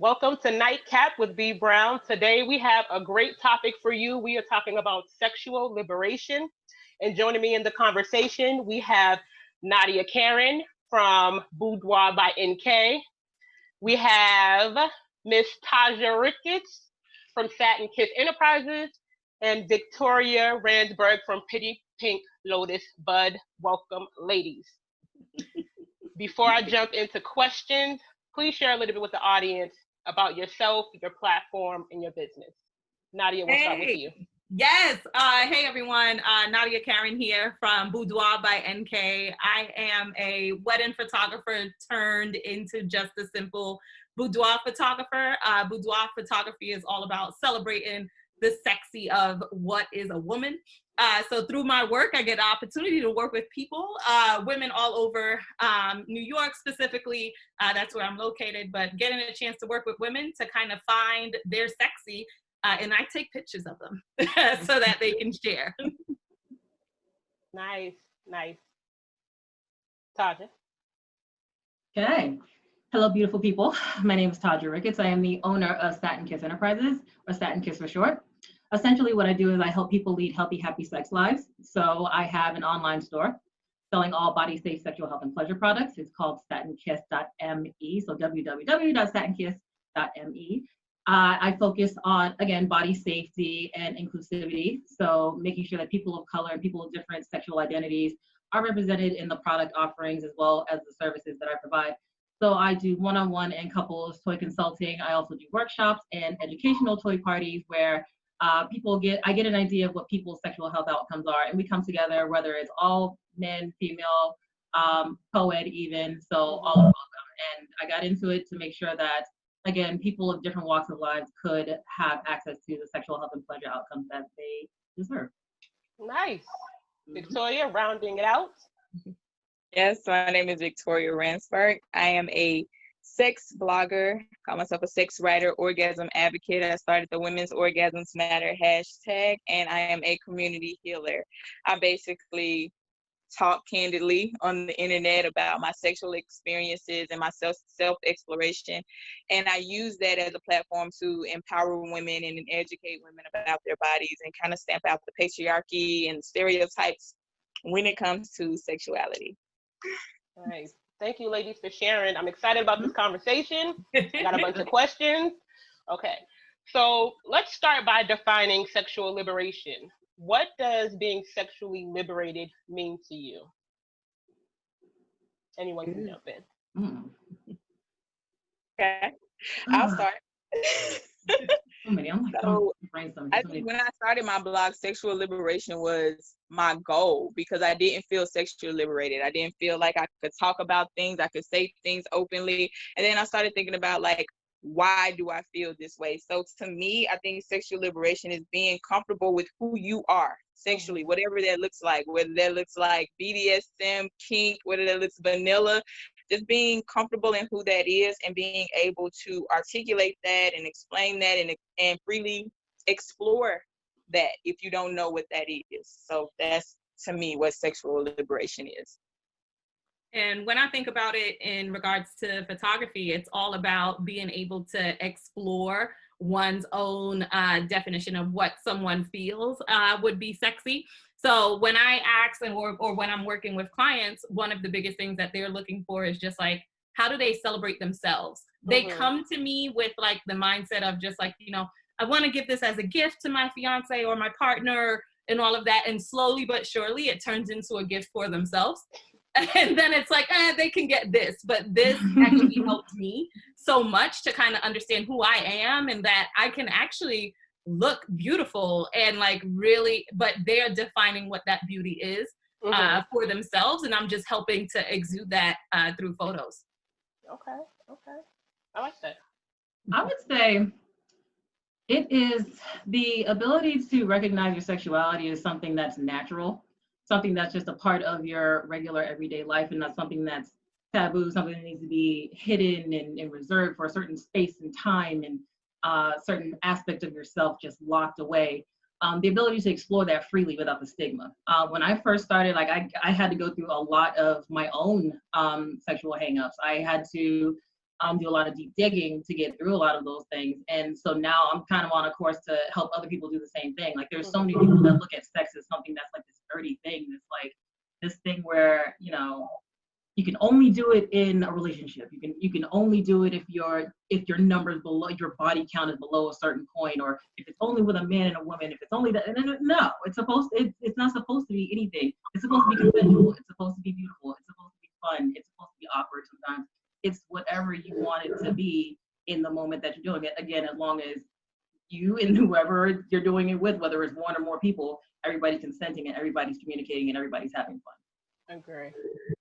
Welcome to Nightcap with B.Brown. Today we have a great topic for you. We are talking about sexual liberation. And joining me in the conversation, we have Nadia Karin from Boudoir by NK. We have Miss Taja Ricketts from Satin Kiss Enterprises and Victoria Ransburg from Pretty Pink Lotus Bud. Welcome, ladies. Before I jump into questions, please share a little bit with the audience about yourself, your platform, and your business. Nadia, we'll start with you. Yes. Hey, everyone. Nadia Karin here from Boudoir by NK. I am a wedding photographer turned into just a simple boudoir photographer. Boudoir photography is all about celebrating the sexy of what is a woman. So through my work, I get the opportunity to work with people, women all over New York specifically. That's where I'm located, but getting a chance to work with women to kind of find their sexy, and I take pictures of them so that they can share. Nice, nice. Taja. Okay. Hello, beautiful people. My name is Taja Ricketts. I am the owner of Satin Kiss Enterprises, or Satin Kiss for short. Essentially, what I do is I help people lead healthy, happy sex lives. So I have an online store selling all body safe sexual health and pleasure products. It's called satinkiss.me, so www.satinkiss.me. I focus on, again, body safety and inclusivity. So making sure that people of color and people of different sexual identities are represented in the product offerings as well as the services that I provide. So I do one-on-one and couples toy consulting. I also do workshops and educational toy parties where I get an idea of what people's sexual health outcomes are, and we come together, whether it's all men, female, co-ed even, so all of them. And I got into it to make sure that, again, people of different walks of life could have access to the sexual health and pleasure outcomes that they deserve. Nice. Victoria, rounding it out. Yes, my name is Victoria Ransburg. I am a sex blogger, call myself a sex writer, orgasm advocate. I started the Women's Orgasms Matter hashtag, and I am a community healer. I basically talk candidly on the internet about my sexual experiences and my self-exploration, and I use that as a platform to empower women and educate women about their bodies and kind of stamp out the patriarchy and stereotypes when it comes to sexuality. Nice. Thank you, ladies, for sharing. I'm excited about this conversation. I got a bunch of questions. Okay, so let's start by defining sexual liberation. What does being sexually liberated mean to you? Anyone can jump in. Okay, I'll start. So I think when I started my blog, sexual liberation was my goal because I didn't feel sexually liberated. I didn't feel like I could talk about things, I could say things openly. And then I started thinking about, like, why do I feel this way? So to me, I think sexual liberation is being comfortable with who you are sexually, whatever that looks like, whether that looks like BDSM, kink, whether that looks vanilla. Just being comfortable in who that is and being able to articulate that and explain that and freely explore that if you don't know what that is. So that's, to me, what sexual liberation is. And when I think about it in regards to photography, it's all about being able to explore one's own definition of what someone feels would be sexy. So when I ask or when I'm working with clients, one of the biggest things that they're looking for is just like, how do they celebrate themselves? They come to me with like the mindset of just like, I want to give this as a gift to my fiance or my partner and all of that. And slowly but surely it turns into a gift for themselves. And then it's like, they can get this, but this actually helped me so much to kind of understand who I am and that I can actually look beautiful and like really, but they're defining what that beauty is for themselves. And I'm just helping to exude that through photos. Okay. I like that. I would say it is the ability to recognize your sexuality as something that's natural, something that's just a part of your regular everyday life and not something that's taboo, something that needs to be hidden and reserved for a certain space and time and certain aspect of yourself just locked away. The ability to explore that freely without the stigma. When I first started, like I had to go through a lot of my own sexual hangups. I had to do a lot of deep digging to get through a lot of those things. And so now I'm kind of on a course to help other people do the same thing. Like there's so many people that look at sex as something that's like this dirty thing. It's like this thing where, you know, you can only do it in a relationship. You can only do it if your numbers below, your body count is below a certain point, or if it's only with a man and a woman, if it's only that. No, it's not supposed to be anything. It's supposed to be consensual. It's supposed to be beautiful. It's supposed to be fun. It's supposed to be awkward sometimes. It's whatever you want it to be in the moment that you're doing it. Again, as long as you and whoever you're doing it with, whether it's one or more people, everybody's consenting and everybody's communicating and everybody's having fun. Agree.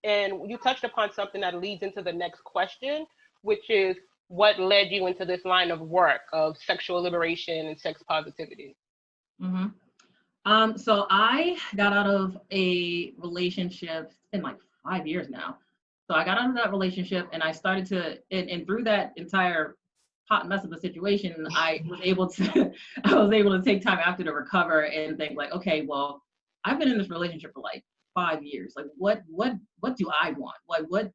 And you touched upon something that leads into the next question, which is what led you into this line of work of sexual liberation and sex positivity? So I got out of a relationship, it's been like 5 years now. So I got out of that relationship and I started to, and through that entire hot mess of the situation, I was able to take time after to recover and think like, okay, well, I've been in this relationship for like 5 years. Like what do I want? Like what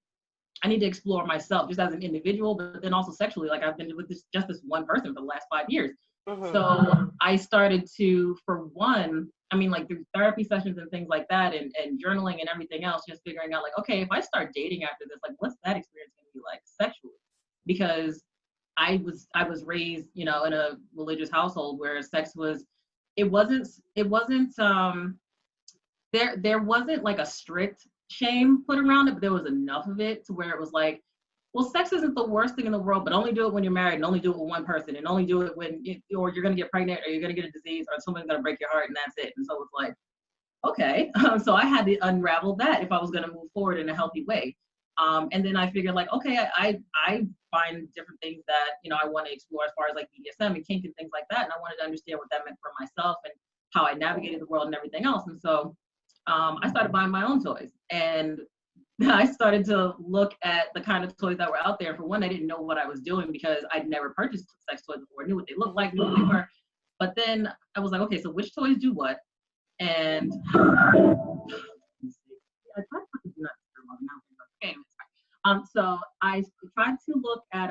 I need to explore myself just as an individual, but then also sexually. Like I've been with this one person for the last 5 years. So I started to, for one, I mean, like through therapy sessions and things like that, and journaling and everything else, just figuring out like, okay, if I start dating after this, like what's that experience gonna be like sexually? Because I was raised, you know, in a religious household where sex was, there wasn't like a strict shame put around it, but there was enough of it to where it was like, well, sex isn't the worst thing in the world, but only do it when you're married and only do it with one person and only do it when or you're going to get pregnant or you're going to get a disease or someone's going to break your heart and that's it. And so it's like, okay. So I had to unravel that if I was going to move forward in a healthy way. And then I figured like, okay, I find different things that, you know, I want to explore as far as like BDSM and kink and things like that. And I wanted to understand what that meant for myself and how I navigated the world and everything else. And so I started buying my own toys, and I started to look at the kind of toys that were out there. For one, I didn't know what I was doing because I'd never purchased sex toys before. I knew what they looked like, knew what they were. But then I was like, okay, so which toys do what? And I tried to put the do not disturb on now. Okay, so I tried to look at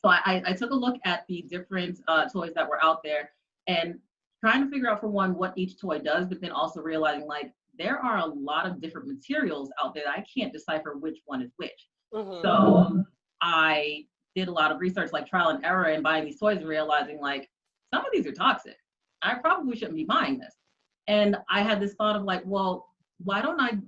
so I took a look at the different toys that were out there and trying to figure out, for one, what each toy does, but then also realizing like there are a lot of different materials out there that I can't decipher which one is which. So I did a lot of research, like trial and error, and buying these toys and realizing like some of these are toxic. I probably shouldn't be buying this. And I had this thought of like, well, why don't I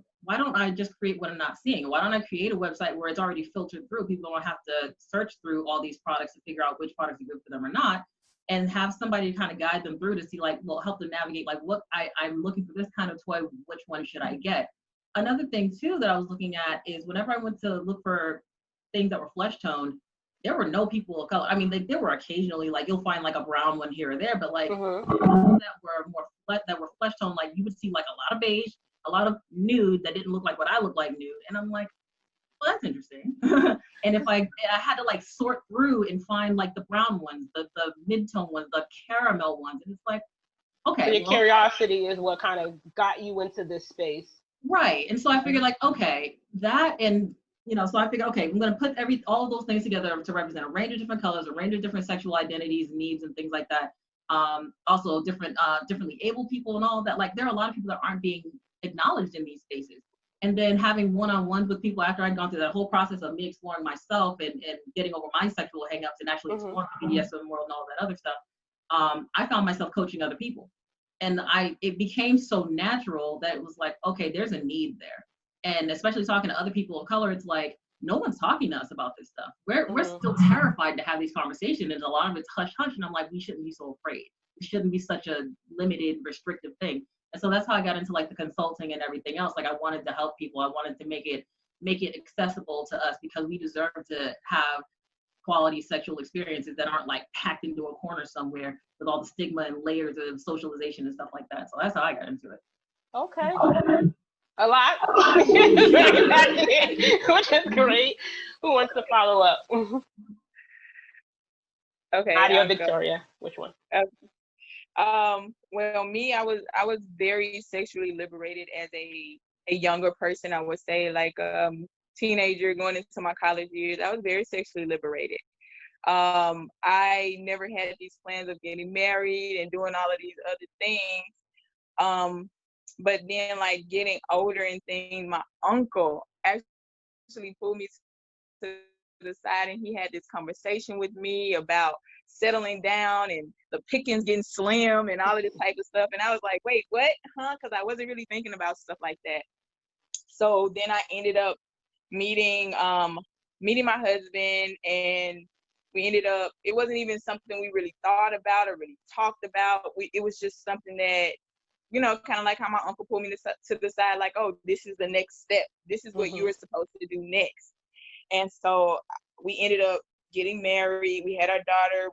just create what I'm not seeing? Why don't I create a website where it's already filtered through? People don't have to search through all these products to figure out which products are good for them or not, and have somebody to kind of guide them through to see like, well, help them navigate like what I'm looking for this kind of toy, which one should I get? Another thing too that I was looking at is whenever I went to look for things that were flesh toned, there were no people of color. I mean, there were occasionally like you'll find like a brown one here or there, but like that were flesh toned, like you would see like a lot of beige, a lot of nude that didn't look like what I look like nude, and I'm like, well, that's interesting. And if I had to like sort through and find like the brown ones, the mid-tone ones, the caramel ones, and it's like, okay. So your curiosity is what kind of got you into this space. Right. And so I figured like, okay, that, and you know, so I figured, okay, I'm going to put all of those things together to represent a range of different colors, a range of different sexual identities, needs, and things like that. Also differently able people and all of that. Like there are a lot of people that aren't being acknowledged in these spaces. And then having one-on-ones with people after I'd gone through that whole process of me exploring myself and getting over my sexual hangups and actually exploring the BDSM world and all that other stuff, I found myself coaching other people. And it became so natural that it was like, okay, there's a need there. And especially talking to other people of color, it's like, no one's talking to us about this stuff. We're still terrified to have these conversations, and a lot of it's hush hush. And I'm like, we shouldn't be so afraid. It shouldn't be such a limited, restrictive thing. And so that's how I got into like the consulting and everything else. Like I wanted to help people. I wanted to make it accessible to us because we deserve to have quality sexual experiences that aren't like packed into a corner somewhere with all the stigma and layers of socialization and stuff like that. So that's how I got into it. Okay. A lot. Which is great. Who wants to follow up? Okay. Nadia, Victoria, which one? Well, me, I was very sexually liberated as a younger person. I would say like teenager going into my college years, I was very sexually liberated. I never had these plans of getting married and doing all of these other things. But then, like, getting older and things, my uncle actually pulled me to the side, and he had this conversation with me about settling down and the pickings getting slim and all of this type of stuff. And I was like, wait, what? Huh? Because I wasn't really thinking about stuff like that. So then I ended up meeting my husband, and we ended up, it wasn't even something we really thought about or really talked about. It was just something that, you know, kind of like how my uncle pulled me to the side, like, oh, this is the next step. This is what you were supposed to do next. And so we ended up getting married. We had our daughter.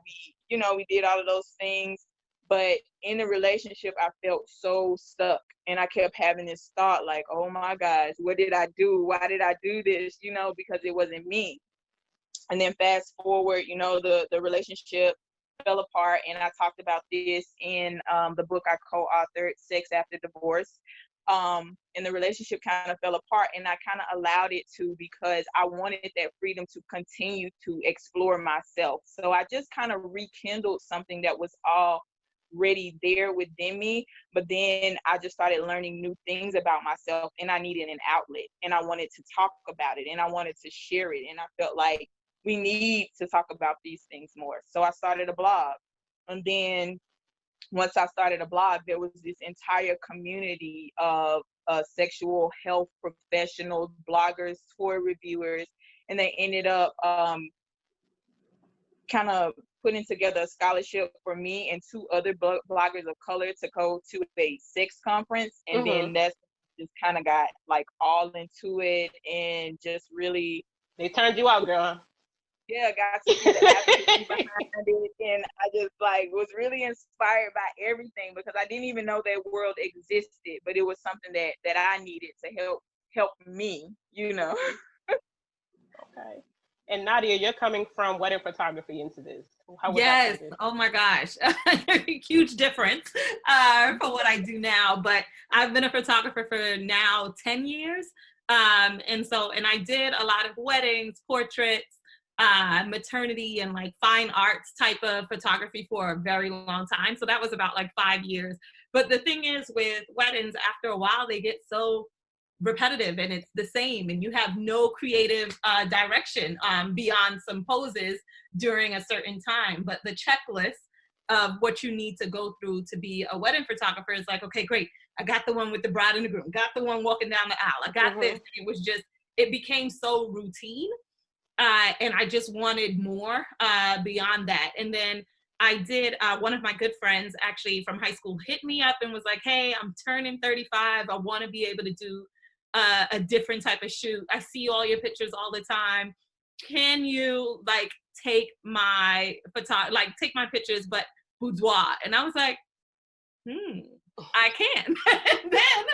We did all of those things. But in the relationship, I felt so stuck. And I kept having this thought like, oh my gosh, what did I do? Why did I do this? You know, because it wasn't me. And then fast forward, you know, the relationship fell apart. And I talked about this in the book I co-authored, Sex After Divorce. And the relationship kind of fell apart, and I kind of allowed it to, because I wanted that freedom to continue to explore myself. So I just kind of rekindled something that was already there within me, but then I just started learning new things about myself, and I needed an outlet, and I wanted to talk about it, and I wanted to share it, and I felt like we need to talk about these things more. So I started a blog, and then once I started a blog, there was this entire community of sexual health professionals, bloggers, toy reviewers, and they ended up kind of putting together a scholarship for me and two other bloggers of color to go to a sex conference. And then that's just kind of got like all into it, and just really. They turned you out, girl. Yeah, got to see the advocacy behind it, and I just like was really inspired by everything, because I didn't even know that world existed, but it was something that I needed to help me, you know. Okay. And Nadia, you're coming from wedding photography into this. How was yes. that? Oh my gosh. Huge difference for what I do now. But I've been a photographer for now 10 years. And I did a lot of weddings, portraits, maternity, and like fine arts type of photography for a very long time. So that was about like 5 years. But the thing is, with weddings, after a while, they get so repetitive and it's the same, and you have no creative direction beyond some poses during a certain time. But the checklist of what you need to go through to be a wedding photographer is like, okay, great. I got the one with the bride and the groom, got the one walking down the aisle. I got this. It became so routine. And I just wanted more beyond that. And then I did, one of my good friends actually from high school hit me up and was like, hey, I'm turning 35. I want to be able to do a different type of shoot. I see all your pictures all the time. Can you like take my pictures, but boudoir? And I was like, I can. And then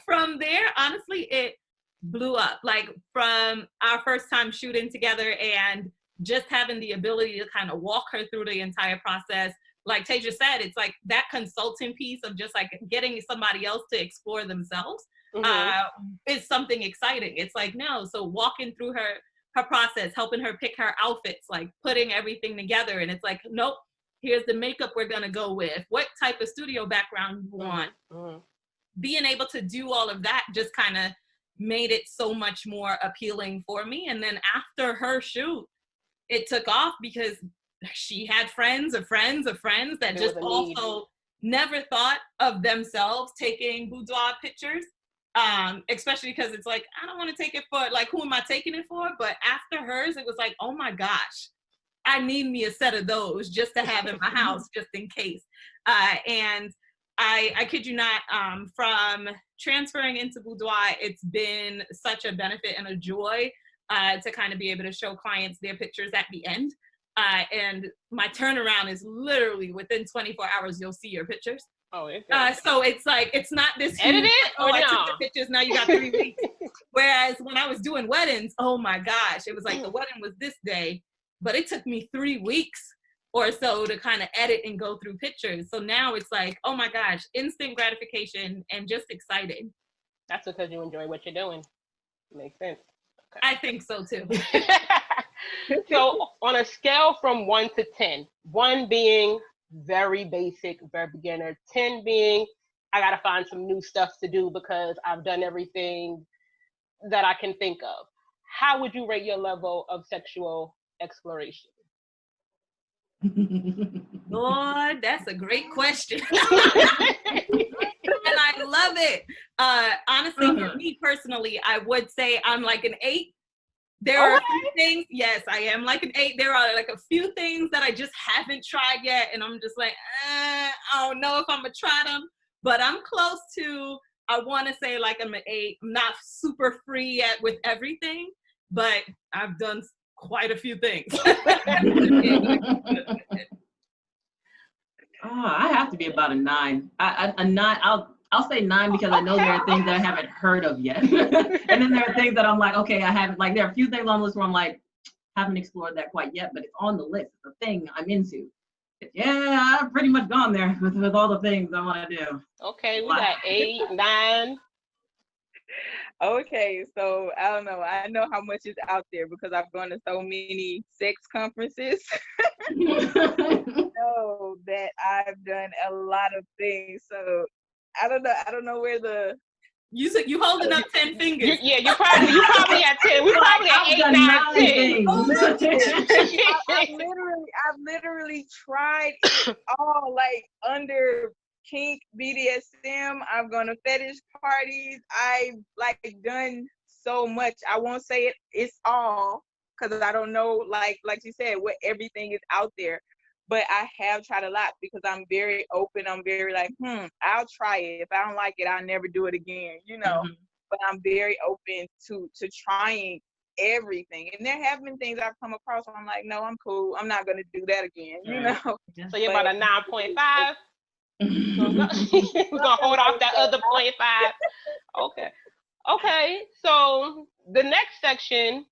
from there, honestly, it blew up. Like from our first time shooting together and just having the ability to kind of walk her through the entire process. Like Tasia said, it's like that consulting piece of just like getting somebody else to explore themselves is something exciting. It's like, no, so walking through her process, helping her pick her outfits, like putting everything together. And it's like, nope, here's the makeup we're gonna go with. What type of studio background you want? Being able to do all of that just kind of made it so much more appealing for me. And then after her shoot, it took off because she had friends of friends of friends that just also never thought of themselves taking boudoir pictures. Especially because it's like, I don't want to take it for, like, who am I taking it for? But after hers, it was like, oh my gosh, I need me a set of those just to have in my house, just in case. And I kid you not, from transferring into boudoir, it's been such a benefit and a joy to kind of be able to show clients their pictures at the end. And my turnaround is literally within 24 hours, you'll see your pictures. Oh, it's so it's like, it's not this huge, edit it, oh, I took the pictures, now you got 3 weeks. Whereas when I was doing weddings, oh my gosh, it was like the wedding was this day, but it took me 3 weeks or so to kind of edit and go through pictures. So now it's like, oh my gosh, instant gratification and just exciting. That's because you enjoy what you're doing. Makes sense. I think so too. So on a scale from 1 to 10, 1 being very basic, very beginner, 10 being I gotta find some new stuff to do because I've done everything that I can think of. How would you rate your level of sexual exploration? Lord, that's a great question. And I love it. Honestly, for me personally, I would say I'm like an 8. There are a few things, yes, I am like an 8. There are like a few things that I just haven't tried yet. And I'm just like, I don't know if I'm gonna try them, but I'm close to, I wanna say like I'm an 8. I'm not super free yet with everything, but I've done quite a few things. I have to be about a 9. A 9. I'll say 9 because I know there are things that I haven't heard of yet, and then there are things that I'm like, okay, I haven't. Like there are a few things on the list where I'm like, haven't explored that quite yet, but it's on the list. It's a thing I'm into. Yeah, I've pretty much gone there with all the things I want to do. Okay, we got 8, 9. Okay, so I don't know. I know how much is out there because I've gone to so many sex conferences. Know that I've done a lot of things. So I don't know where the You holding up 10 fingers. You probably at 10. We probably at 8, 9, 10. I've literally tried it all, like under kink, BDSM. I've gone to fetish parties. I've like done so much. I won't say it's all because I don't know, like you said, what everything is out there. But I have tried a lot because I'm very open. I'm very like, I'll try it. If I don't like it, I'll never do it again, you know. Mm-hmm. But I'm very open to trying everything. And there have been things I've come across where I'm like, no, I'm cool. I'm not going to do that again, you know. So you're about a 9.5? We're going to hold off that other 0.5. Okay. So the next section,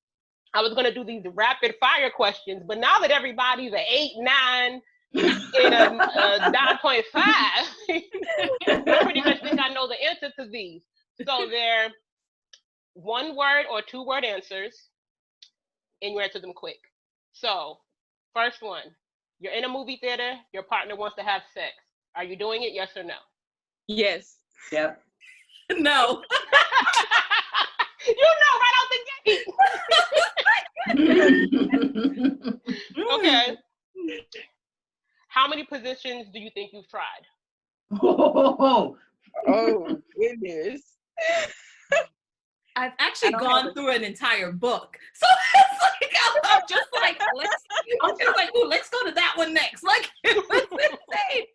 I was going to do these rapid fire questions, but now that everybody's an 8, 9, and a 9.5, I pretty much think I know the answer to these. So they're 1-word or 2-word answers, and you answer them quick. So, first one, you're in a movie theater, your partner wants to have sex. Are you doing it, yes or no? Yes. Yep. No. You know right out the gate. Okay. How many positions do you think you've tried? Oh goodness. I've actually gone through an entire book. So it's like, I'm just like, let's go to that one next. Like, it was insane.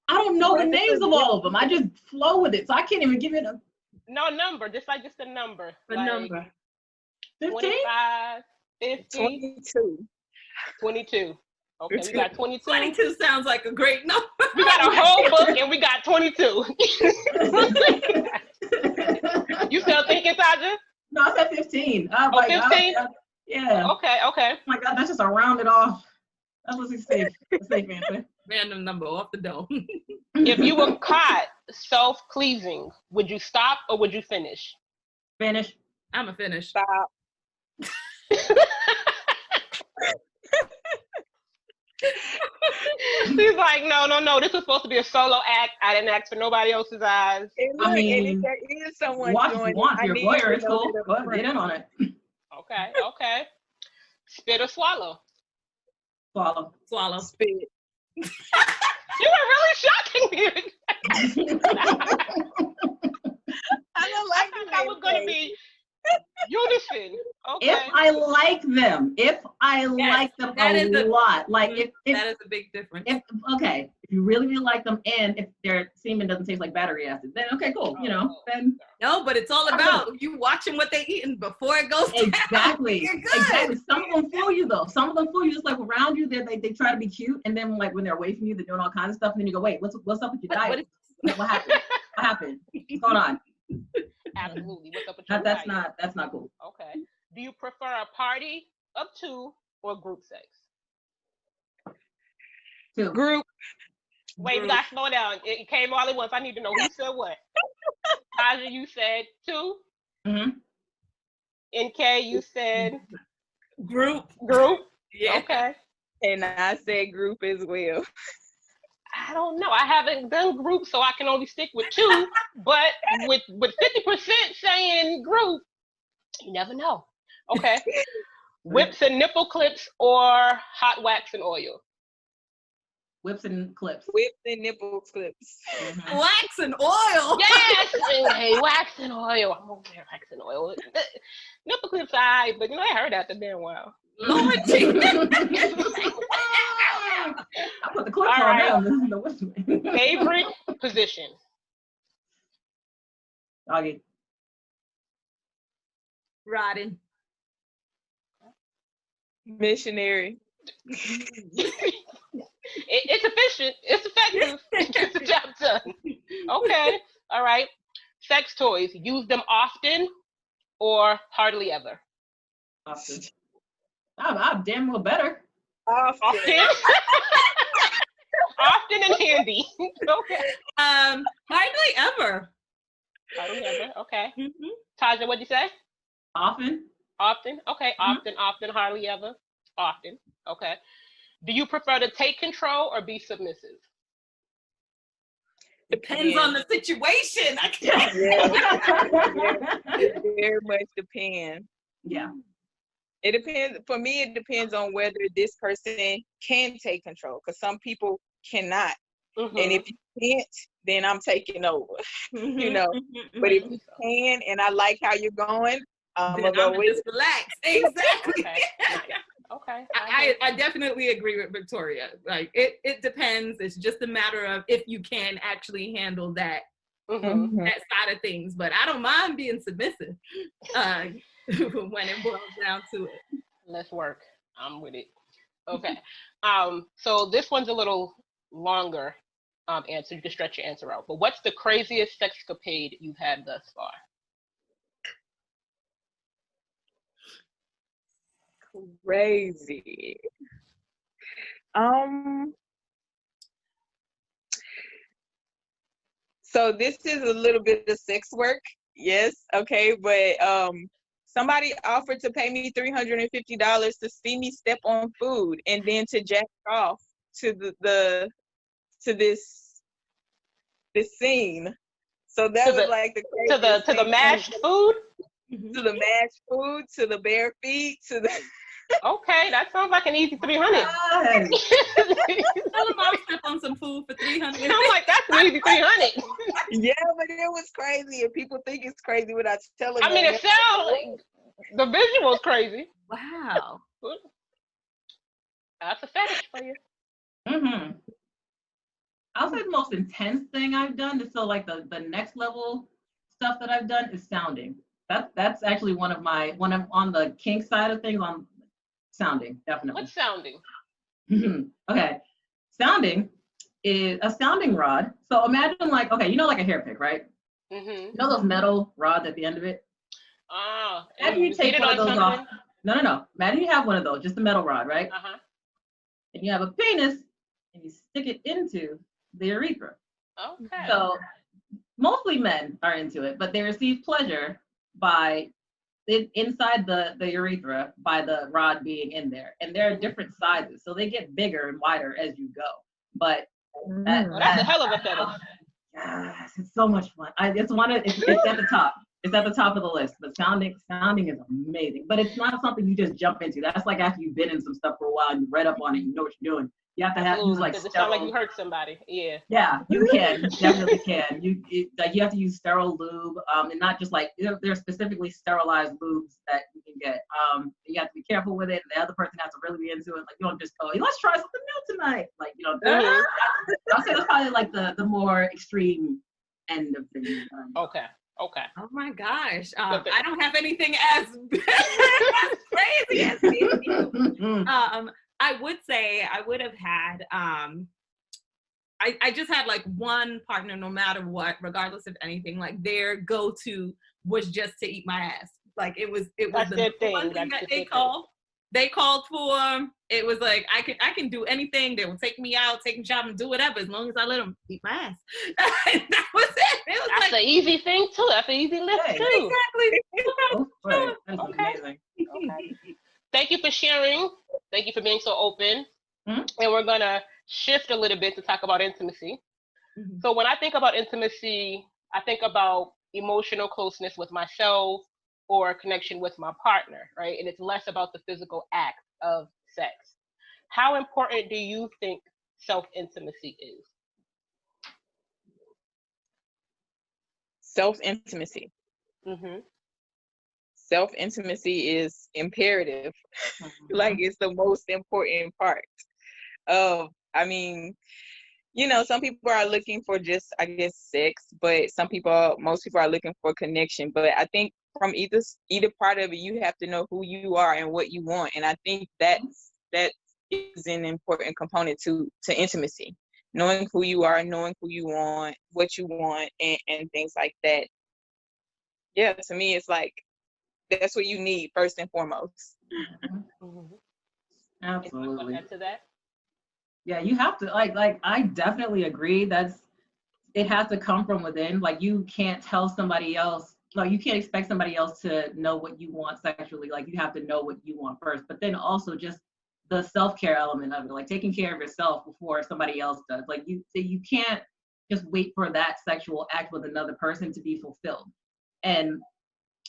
I don't know the names of all of them. I just flow with it. So I can't even give it a number, just a number. A number. 15? 25, 50. 22. Okay, we got 22. 22 sounds like a great number. We got a whole book and we got 22. You still thinking, Taja? No, I said 15. 15? Yeah. Okay. Oh my God, that's just a rounded off. That was a safe answer. Random number off the dome. If you were caught self-pleasing, would you stop or would you finish? Finish. I'm a finish. Stop. She's like, no. This was supposed to be a solo act. I didn't ask for nobody else's eyes. And look, and if there is someone watch joining, if you want. Your voyeur, it's cool. Go ahead, get in on it. Okay. Spit or swallow? Swallow. Spit. You were really shocking me. I don't like that was going to be unison. Okay. If I like them a lot, like if that is a big difference. If you really like them, and if their semen doesn't taste like battery acid, then okay, cool. Then no, but it's all about you watching what they eating before it goes down. Exactly. Some of them fool you though. Some of them fool you just like around you. They try to be cute, and then like when they're away from you, they're doing all kinds of stuff, and then you go, wait, what's up with your diet? What happened? What happened? What's going on? Absolutely. What's up with your That's diet? not cool. Okay. Do you prefer a party of 2 or group sex? 2. Group. Wait, we gotta slow down. It came all at once. I need to know who said what. Taja, you said 2. Mm-hmm. NK, you said Group. group. Yeah. Okay. And I said group as well. I don't know. I haven't done group, so I can only stick with two. But with 50% saying group, you never know. Okay. Whips and nipple clips or hot wax and oil? Whips and clips. Whips and nipple clips. Mhm. Wax and oil. Yes! Hey, wax and oil. I'm over there, wax and oil. Nipple clips, I, but you know, I heard that the damn while. Lord Jesus. I put the clips All on right. now. This is the whistle. Favorite position? Doggy. Riding. Missionary. It's efficient. It's effective. It gets the job done. Okay. All right. Sex toys. Use them often or hardly ever? Often. I'm damn well better. Often. Often and handy. Okay. Hardly ever. Hardly ever. Okay. Mm-hmm. Taja, what'd you say? Often. Often. Okay. Often. Often. Hardly ever. Often. Okay. Do you prefer to take control or be submissive? Depends on the situation. I can't. It very much depends. Yeah. It depends. For me, it depends on whether this person can take control. Because some people cannot. Mm-hmm. And if you can't, then I'm taking over. You know. But if you can, and I like how you're going, I'm then gonna go I'm with just relax. Exactly. Okay. Nice. Okay. I definitely agree with Victoria. Like it depends. It's just a matter of if you can actually handle that Mm-hmm. that side of things. But I don't mind being submissive when it boils down to it. Let's work. I'm with it. Okay. So this one's a little longer answer. You can stretch your answer out. But what's the craziest sexcapade you've had thus far? Crazy. So this is a little bit of sex work, yes, okay, but somebody offered to pay me $350 to see me step on food and then to jack off to this scene. So that was like the craziest to the thing. mashed food. To the mashed food, to the bare feet, to the. Okay, that sounds like an easy 300. Yes. Tell them I'll step on some food for $300. I'm like, that's an easy 300. Yeah, but it was crazy, and people think it's crazy when I tell them. I mean, it sounds like the visual's crazy. Wow. That's a fetish for you. Mm-hmm. I'll say the most intense thing I've done is like the next level stuff that I've done is sounding. That's actually one of on the kink side of things on sounding, definitely. What's sounding? Okay. Sounding is a sounding rod. So imagine like a hair pick, right? Mm-hmm. You know those metal rods at the end of it? Ah, Imagine you take one of those off. No. Imagine you have one of those, just a metal rod, right? Uh-huh. And you have a penis and you stick it into the urethra. Okay. So mostly men are into it, but they receive pleasure by inside the urethra by the rod being in there. And there are different sizes, so they get bigger and wider as you go. But that's a hell of a fetish. Yes, it's so much fun. It's at the top. It's at the top of the list. But sounding is amazing. But it's not something you just jump into. That's like after you've been in some stuff for a while and you read up on it, you know what you're doing. You have to use like sterile. It sounds like you hurt somebody. Yeah. Yeah, you can. You definitely can. You have to use sterile lube, and not just like there's specifically sterilized lubes that you can get. You have to be careful with it. The other person has to really be into it. Like you don't just go, hey, let's try something new tonight. Like I'll say that's probably like the more extreme end of things. Okay. Oh my gosh. I don't have anything as crazy as you. I would say I would have had, I just had like one partner, no matter what, regardless of anything, like their go-to was just to eat my ass. Like it was That's the their thing. one thing That's that they call. they called for. It was like I can do anything. They will take me out, take me shopping, do whatever, as long as I let them eat my ass. That was it. It was That's like an easy thing too. That's an easy lift Hey. too. exactly. Go for it. That's Okay. amazing. Okay. Thank you for sharing. Thank you for being so open. Mhm. And we're gonna shift a little bit to talk about intimacy. Mhm. So when I think about intimacy, I think about emotional closeness with myself or connection with my partner, right? And it's less about the physical act of sex. How important do you think self-intimacy is? Self-intimacy. Mm-hmm. Self-intimacy is imperative. Mhm. Like, it's the most important part of, I mean, some people are looking for just, I guess, sex, but most people are looking for connection. But I think from either part of it, you have to know who you are and what you want. And I think that is an important component to intimacy. Knowing who you are, knowing who you want, what you want, and things like that. Yeah, to me, it's like, that's what you need first and foremost. Mm-hmm. Absolutely. Add to that? Yeah, you have to like I definitely agree. It has to come from within. Like, you can't tell somebody else, like, you can't expect somebody else to know what you want sexually. Like, you have to know what you want first. But then also just the self-care element of it, like taking care of yourself before somebody else does. Like, you can't just wait for that sexual act with another person to be fulfilled. And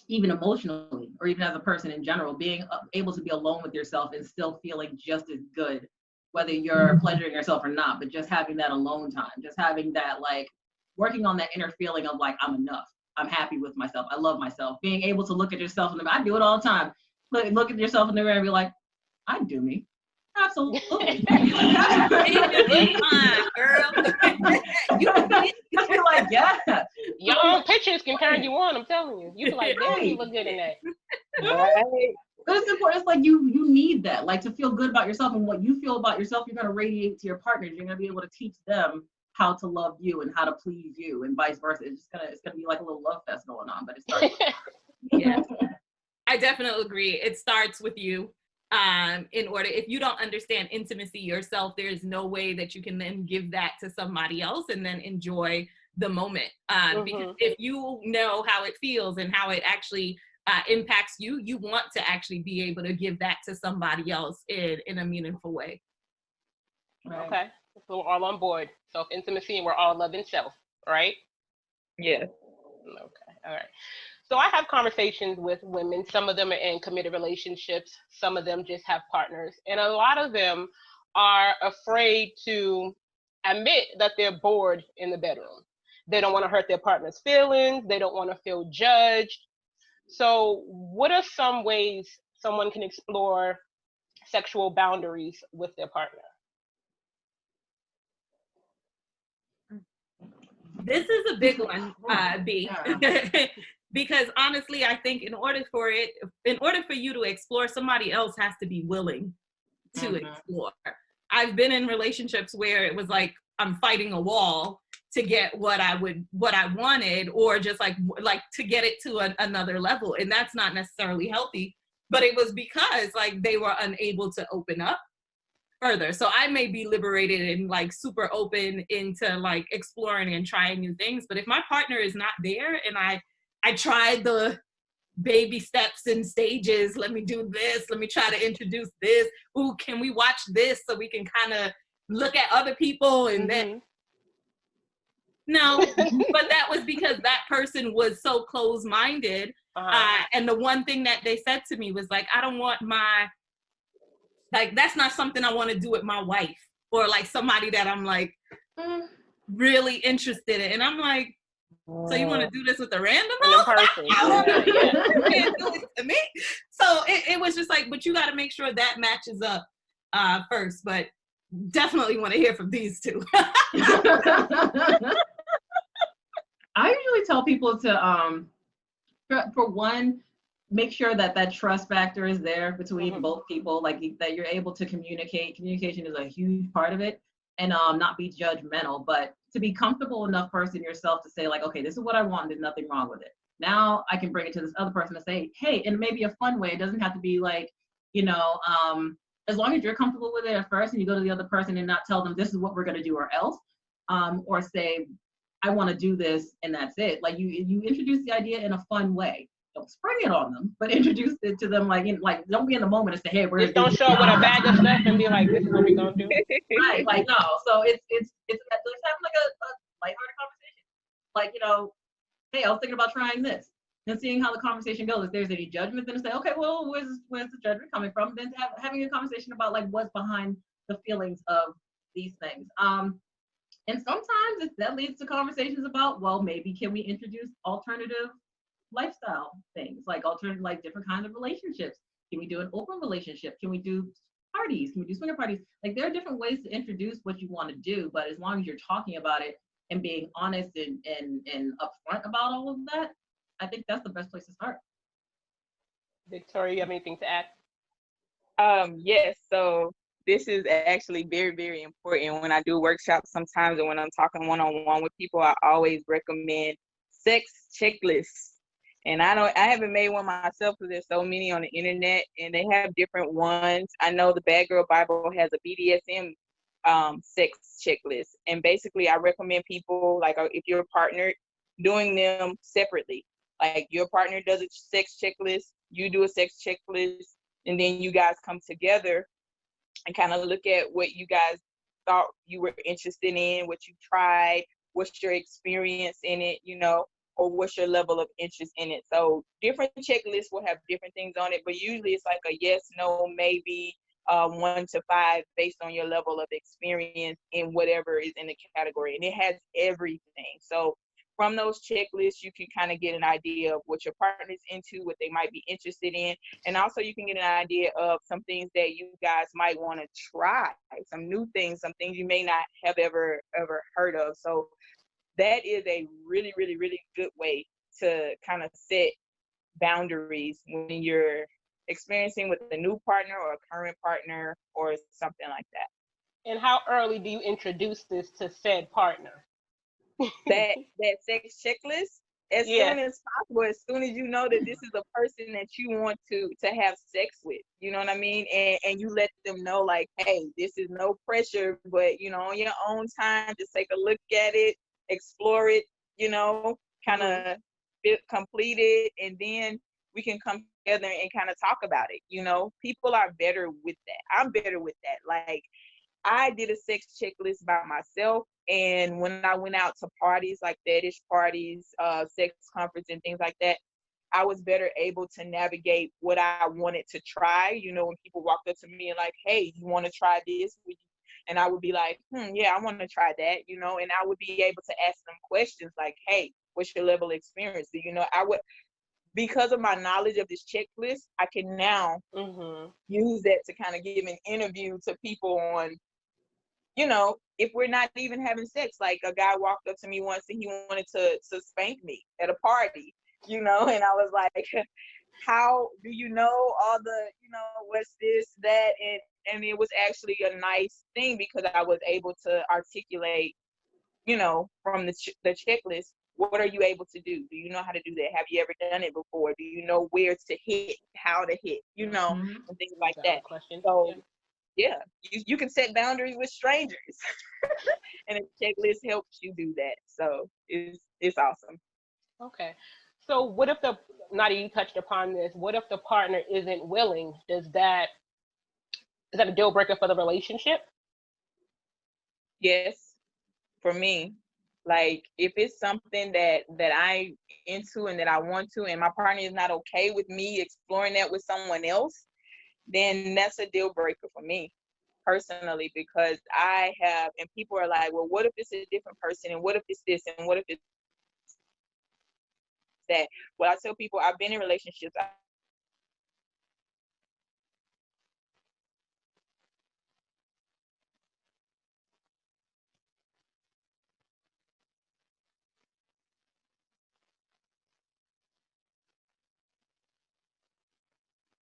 even emotionally, or even as a person in general, being able to be alone with yourself and still feeling just as good, whether you're pleasuring yourself or not, but just having that alone time, just having that, like, working on that inner feeling of like, I'm enough, I'm happy with myself, I love myself, being able to look at yourself in the mirror. I do it all the time. Look at yourself in the mirror and be like, I do me. Absolutely. Girl. You be like, yeah. Your own pictures can turn you on, I'm telling you. You be like, damn, you look good in that. Right. But it's important. It's like you need that, like, to feel good about yourself, and what you feel about yourself, you're gonna radiate to your partners. You're gonna be able to teach them how to love you and how to please you, and vice versa. It's gonna be like a little love fest going on, but it starts. Yeah, I definitely agree. It starts with you. In order, if you don't understand intimacy yourself, there's no way that you can then give that to somebody else and then enjoy the moment. Because if you know how it feels and how it actually impacts you, you want to actually be able to give that to somebody else in a meaningful way. Right. Okay, so we're all on board. Self-intimacy, and we're all loving self, right? Yeah. Okay, all right. So I have conversations with women. Some of them are in committed relationships. Some of them just have partners. And a lot of them are afraid to admit that they're bored in the bedroom. They don't want to hurt their partner's feelings. They don't want to feel judged. So what are some ways someone can explore sexual boundaries with their partner? This is a big one, B. Because honestly, I think in order for you to explore, somebody else has to be willing to explore. I've been in relationships where it was like I'm fighting a wall to get what I wanted, or just like to get it to another level, and that's not necessarily healthy. But it was because like they were unable to open up further. So I may be liberated and like super open into like exploring and trying new things, but if my partner is not there and I tried the baby steps and stages, let me do this, let me try to introduce this, ooh, can we watch this so we can kind of look at other people, and then no. But that was because that person was so closed-minded. And the one thing that they said to me was like, I don't want like, that's not something I want to do with my wife, or like somebody that I'm like really interested in. And I'm like, so you want to do this with a random person? You can't do it to me. So it was just like, but you got to make sure that matches up first. But definitely want to hear from these two. I usually tell people to, for one, make sure that trust factor is there between both people, like that you're able to communicate. Communication is a huge part of it, and not be judgmental, but to be comfortable enough person yourself to say like, okay, this is what I want, there's nothing wrong with it. Now I can bring it to this other person to say, hey, and maybe a fun way. It doesn't have to be like, You know, as long as you're comfortable with it at first and you go to the other person and not tell them this is what we're going to do or else, or say, I want to do this and that's it. Like you introduce the idea in a fun way. Don't spring it on them, but introduce it to them like don't be in the moment and say, hey, we're Just don't show up with a bag of stuff and be like, this is what we're gonna do. right. Like no. So it's having like a lighthearted conversation. Like, you know, hey, I was thinking about trying this. And seeing how the conversation goes. If there's any judgment, then to say, okay, well, where's the judgment coming from? Then having a conversation about like what's behind the feelings of these things. And sometimes that leads to conversations about, well, maybe can we introduce alternative lifestyle things, like alternative, like different kinds of relationships? Can we do an open relationship? Can we do parties? Can we do swinger parties? Like there are different ways to introduce what you want to do, but as long as you're talking about it and being honest and upfront about all of that, I think that's the best place to start. Victoria, you have anything to add? Yes, so this is actually very, very important. When I do workshops sometimes and when I'm talking one-on-one with people, I always recommend sex checklists. And I haven't made one myself because there's so many on the internet and they have different ones. I know the Bad Girl Bible has a BDSM sex checklist. And basically I recommend people, like if you're partnered, doing them separately. Like your partner does a sex checklist, you do a sex checklist, and then you guys come together and kind of look at what you guys thought you were interested in, what you tried, what's your experience in it, you know, or what's your level of interest in it. So different checklists will have different things on it, but usually it's like a yes, no, maybe, 1 to 5 based on your level of experience in whatever is in the category. And it has everything. So from those checklists, you can kind of get an idea of what your partner's into, what they might be interested in. And also you can get an idea of some things that you guys might want to try, some new things, some things you may not have ever heard of. So that is a really, really, really good way to kind of set boundaries when you're experiencing with a new partner or a current partner or something like that. And how early do you introduce this to said partner? that sex checklist as soon as possible, as soon as you know that this is a person that you want to have sex with, you know what I mean? And you let them know like, hey, this is no pressure, but you know, on your own time, just take a look at it, explore it, you know, kind of complete it, and then we can come together and kind of talk about it. You know, people are better with that. I'm better with that. Like I did a sex checklist by myself, and when I went out to parties like fetish parties, sex conference and things like that, I was better able to navigate what I wanted to try. You know, when people walked up to me and like, hey, you want to try this? And I would be like, yeah, I want to try that, you know, and I would be able to ask them questions like, hey, what's your level of experience? Do you know, because of my knowledge of this checklist, I can now use that to kind of give an interview to people on, you know, if we're not even having sex. Like a guy walked up to me once and he wanted to spank me at a party, you know, and I was like, how do you know all the, you know, what's this, that, and it was actually a nice thing because I was able to articulate, you know, from the checklist, what are you able to do? Do you know how to do that? Have you ever done it before? Do you know where to hit, how to hit, you know, and things like that. So yeah, you can set boundaries with strangers and a checklist helps you do that. So it's awesome. Okay. So what if Nadia, you touched upon this, what if the partner isn't willing? Is that a deal breaker for the relationship? Yes, for me. Like if it's something that I into and that I want to, and my partner is not okay with me exploring that with someone else, then that's a deal breaker for me personally, because I have, and people are like, well, what if it's a different person, and what if it's this, and what if it's that? Well, I tell people I've been in relationships.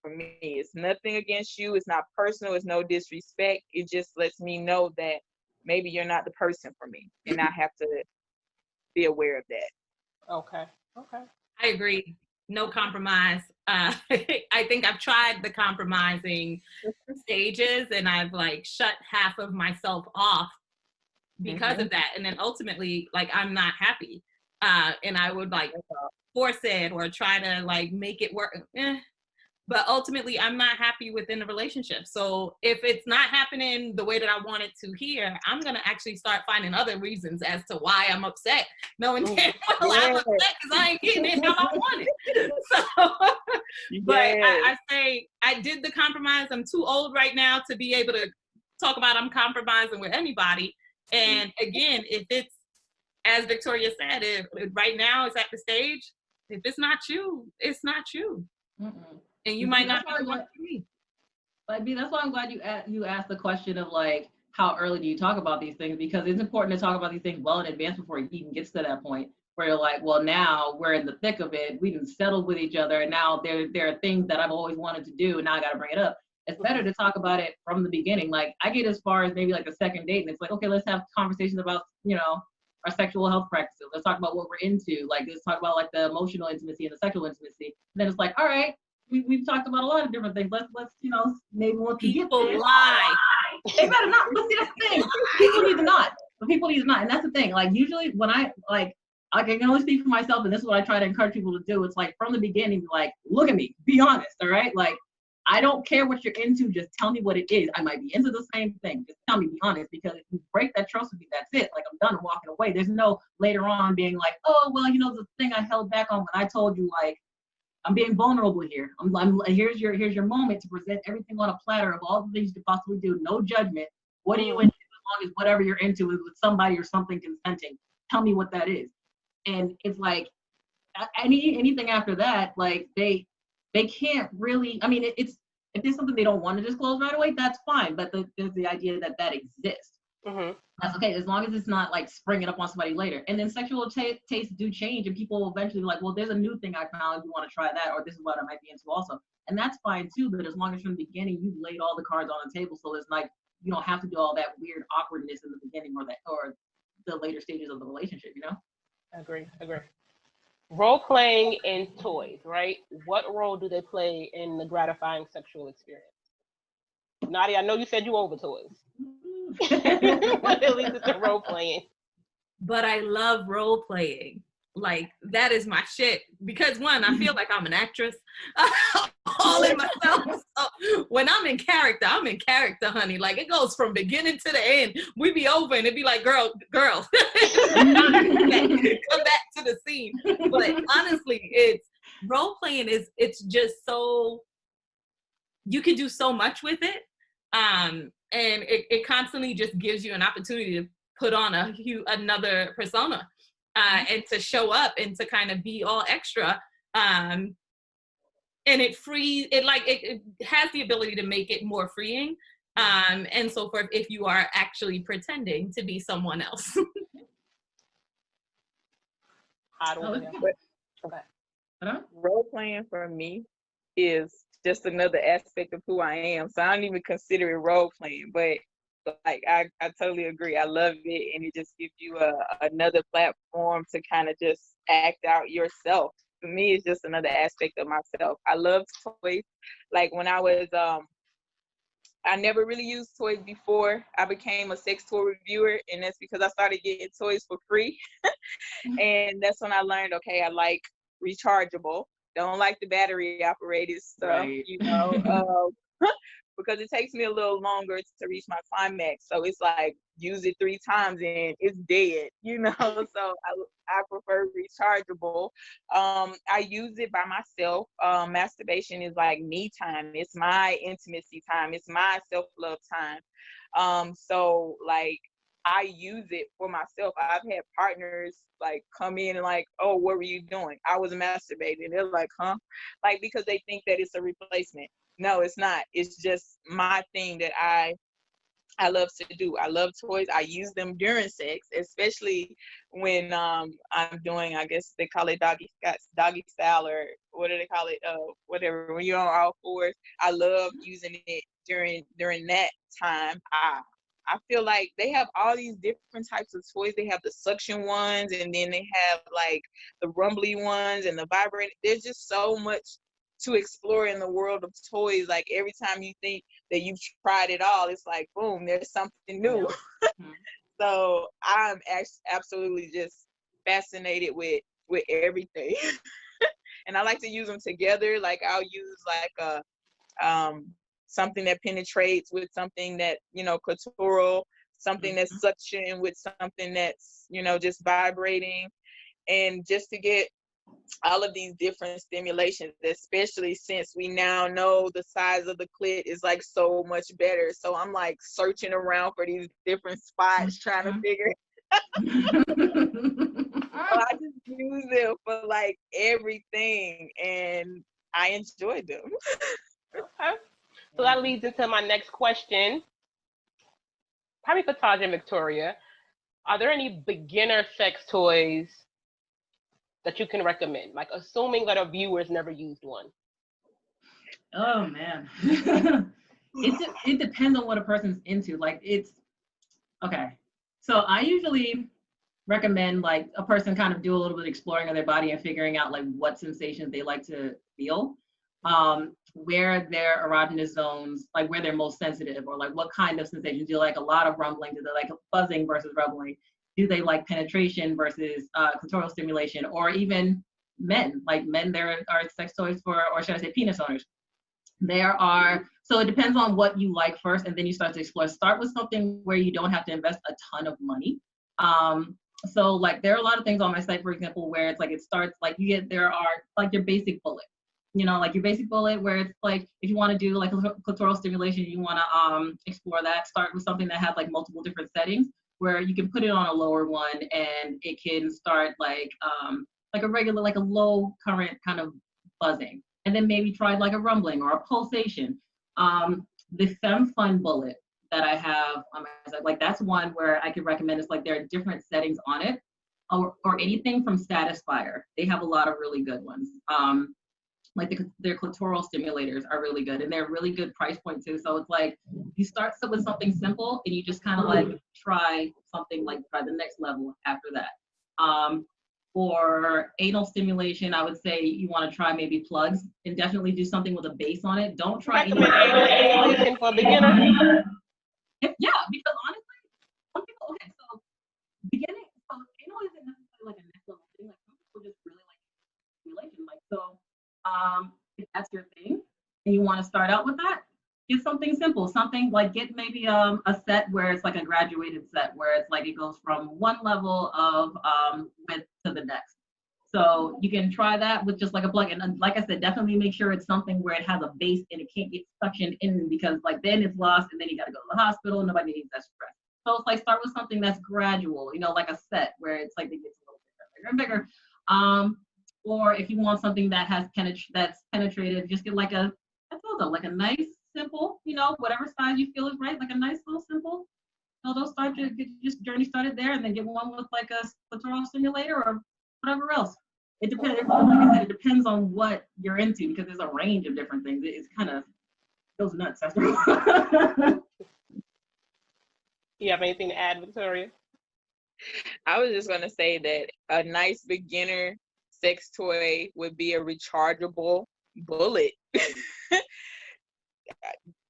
For me, it's nothing against you. It's not personal. It's no disrespect. It just lets me know that maybe you're not the person for me, and I have to be aware of that. Okay. I agree. no compromise. I think I've tried the compromising stages, and I've like shut half of myself off because of that. And then ultimately, like, I'm not happy. And I would like force it or try to like make it work. But ultimately, I'm not happy within the relationship. So if it's not happening the way that I want it to here, I'm going to actually start finding other reasons as to why I'm upset. Knowing damn well I'm upset because I ain't getting it how I want it. So, but I say I did the compromise. I'm too old right now to be able to talk about I'm compromising with anybody. And again, if it's, as Victoria said, if right now it's at the stage, if it's not you, it's not you. And you might not be the one for me. Like, that's why I'm glad you asked the question of like, how early do you talk about these things? Because it's important to talk about these things well in advance before it even gets to that point where you're like, well, now we're in the thick of it. We didn't settle with each other. And now there are things that I've always wanted to do. And now I got to bring it up. It's better to talk about it from the beginning. Like, I get as far as maybe like a second date, and it's like, okay, let's have conversations about, you know, our sexual health practices. Let's talk about what we're into. Like, let's talk about like the emotional intimacy and the sexual intimacy. And then it's like, all right, we've talked about a lot of different things. Let's you know, maybe once we get there, lie. they better not. But see, that's the thing. People need to not. But people need to not. And that's the thing. Like, usually when I can only speak for myself, and this is what I try to encourage people to do. It's like from the beginning, like, look at me, be honest, all right? Like, I don't care what you're into, just tell me what it is. I might be into the same thing. Just tell me, be honest, because if you break that trust with me, that's it. Like, I'm done walking away. There's no later on being like, oh, well, you know, the thing I held back on when I told you, like, I'm being vulnerable here. Here's your moment to present everything on a platter of all the things you could possibly do. No judgment. What are you into? As long as whatever you're into is with somebody or something consenting. Tell me what that is. And it's like anything after that, like they can't really. I mean, it's if there's something they don't want to disclose right away, that's fine. But there's the idea that exists. That's okay, as long as it's not like springing up on somebody later. And then sexual tastes do change, and people will eventually be like, well, there's a new thing I found, you want to try that, or this is what I might be into also. And that's fine too, but as long as from the beginning you've laid all the cards on the table, so it's like you don't have to do all that weird awkwardness in the beginning or the later stages of the relationship, you know? Agree. Role playing in toys, right? What role do they play in the gratifying sexual experience? Nadia, I know you said you over toys. But at least it's a role playing. But I love role playing. Like, that is my shit. Because one, I feel like I'm an actress all in myself. So when I'm in character, honey. Like, it goes from beginning to the end. We be over and it'd be like, girl, come back to the scene. But honestly, it's role playing it's just so, you can do so much with it. And it constantly just gives you an opportunity to put on another persona and to show up and to kind of be all extra. And it has the ability to make it more freeing. And so forth if you are actually pretending to be someone else. Role playing for me is just another aspect of who I am. So I don't even consider it role playing, but like I totally agree. I love it, and it just gives you another platform to kind of just act out yourself. For me, it's just another aspect of myself. I love toys. Like when I was I never really used toys before I became a sex toy reviewer, and that's because I started getting toys for free. And that's when I learned, okay, I like rechargeable. Don't like the battery operated stuff, right. You know, because it takes me a little longer to reach my climax. So it's like, use it 3 times and it's dead, you know? So I prefer rechargeable. I use it by myself. Masturbation is like me time. It's my intimacy time. It's my self-love time. So like, I use it for myself. I've had partners like come in and like, oh, what were you doing? I was masturbating. They're like, huh? Like, because they think that it's a replacement. No, it's not. It's just my thing that I love to do. I love toys. I use them during sex, especially when I'm doing, I guess they call it doggy style, or what do they call it? Whatever. When you're on all fours, I love using it during that time. I feel like they have all these different types of toys. They have the suction ones, and then they have like the rumbly ones and the vibrating. There's just so much to explore in the world of toys. Like every time you think that you've tried it all, it's like, boom, there's something new. Yeah. So I'm absolutely just fascinated with everything. And I like to use them together. Like I'll use like a something that penetrates with something that, you know, clitoral, something that's suction with something that's, you know, just vibrating, and just to get all of these different stimulations, especially since we now know the size of the clit is like so much better. So I'm like searching around for these different spots, trying to figure so I just use them for like everything, and I enjoy them. Okay. So that leads into my next question. Probably for Taj and Victoria. Are there any beginner sex toys that you can recommend? Like assuming that our viewers never used one. Oh man. It depends on what a person's into. Like it's okay. So I usually recommend like a person kind of do a little bit of exploring of their body and figuring out like what sensations they like to feel, where their erogenous zones, like where they're most sensitive, or like what kind of sensations. Do you like a lot of rumbling? Do they like buzzing versus rumbling? Do they like penetration versus clitoral stimulation? Or even men, like men, there are sex toys for, or should I say penis owners. There are, so it depends on what you like first, and then you start to explore. Start with something where you don't have to invest a ton of money. So like there are a lot of things on my site, for example, where it's like it starts like you get, there are like your basic bullet, you know, like your basic bullet where it's like if you want to do like clitoral stimulation, you want to explore that, start with something that has like multiple different settings where you can put it on a lower one and it can start like a regular, like a low current kind of buzzing, and then maybe try like a rumbling or a pulsation. The Femme Fun bullet that I have on my site, like that's one where I could recommend. It's like there are different settings on it, or anything from Satisfyer. They have a lot of really good ones. Like their clitoral stimulators are really good, and they're really good price point too. So it's like you start with something simple, and you just kind of like try something, like try the next level after that. For anal stimulation, I would say you want to try maybe plugs, and definitely do something with a base on it. Don't try Recommend anal stimulation for beginners. Yeah, because honestly, some people, okay, so beginning, so anal isn't necessarily like a next level thing. Like some people just really like stimulation. Like, so if that's your thing and you want to start out with that, get something simple, something like get maybe a set where it's like a graduated set where it's like it goes from one level of width to the next. So you can try that with just like a plug. And like I said, definitely make sure it's something where it has a base and it can't get suctioned in, because like then it's lost and then you got to go to the hospital. Nobody needs that stress. So it's like start with something that's gradual, you know, like a set where it's like it gets a little bigger and bigger. Or if you want something that has that's penetrated, just get like a nice simple, you know, whatever size you feel is right, like a nice little simple. So they'll start to get just journey started there, and then get one with like a clitoral stimulator or whatever else. It depends. Like I said, it depends on what you're into, because there's a range of different things. It's kind of goes nuts after a while. You have anything to add, Victoria? I was just gonna say that a nice beginner sex toy would be a rechargeable bullet.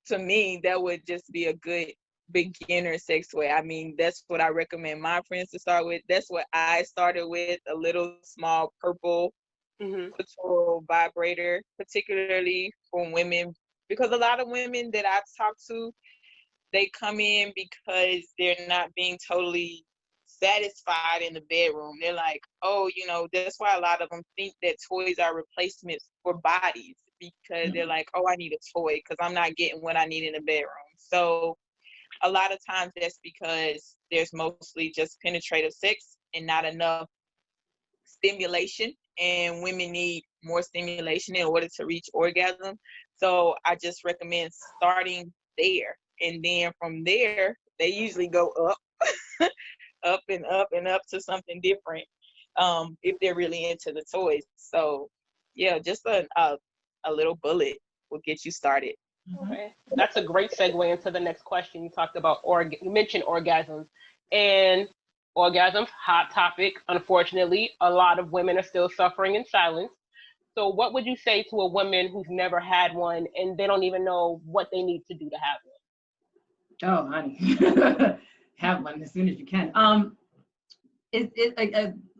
To me, that would just be a good beginner sex toy. I mean, that's what I recommend my friends to start with. That's what I started with, a little small purple clitoral vibrator, particularly for women, because a lot of women that I've talked to, they come in because they're not being totally satisfied in the bedroom. They're like, oh, you know, that's why a lot of them think that toys are replacements for bodies, because they're like, oh, I need a toy because I'm not getting what I need in the bedroom. So a lot of times that's because there's mostly just penetrative sex and not enough stimulation, and women need more stimulation in order to reach orgasm. So I just recommend starting there, and then from there they usually go up up and up and up to something different, if they're really into the toys. So yeah, just a little bullet will get you started. Okay, that's a great segue into the next question. You talked about you mentioned orgasms, and orgasms, hot topic. Unfortunately, a lot of women are still suffering in silence. So, what would you say to a woman who's never had one and they don't even know what they need to do to have Oh, honey, have one as soon as you can.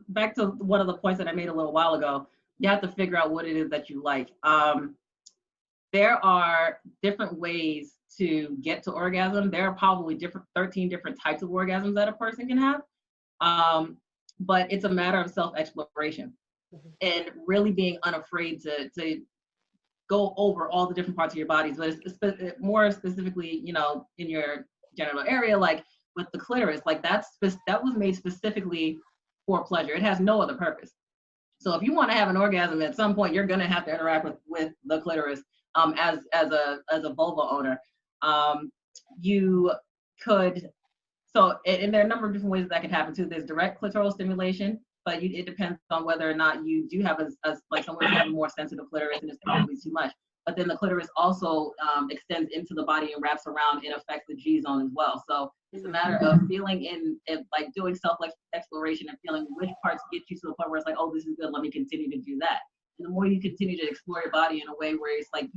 Back to one of the points that I made a little while ago. You have to figure out what it is that you like. There are different ways to get to orgasm. There are probably 13 different types of orgasms that a person can have. But it's a matter of self-exploration and really being unafraid to go over all the different parts of your bodies, but it's more specifically, you know, in your genital area, like with the clitoris, like that was made specifically for pleasure. It has no other purpose. So if you want to have an orgasm, at some point you're going to have to interact with the clitoris as a vulva owner. You could, and there are a number of different ways that can happen too. There's direct clitoral stimulation, but it depends on whether or not you do have like someone who has a more sensitive clitoris and it's probably too much. But then the clitoris also extends into the body and wraps around and affects the G zone as well. So it's a matter of feeling in like doing self-exploration and feeling which parts get you to the point where it's like, oh, this is good, let me continue to do that. And the more you continue to explore your body in a way where it's like,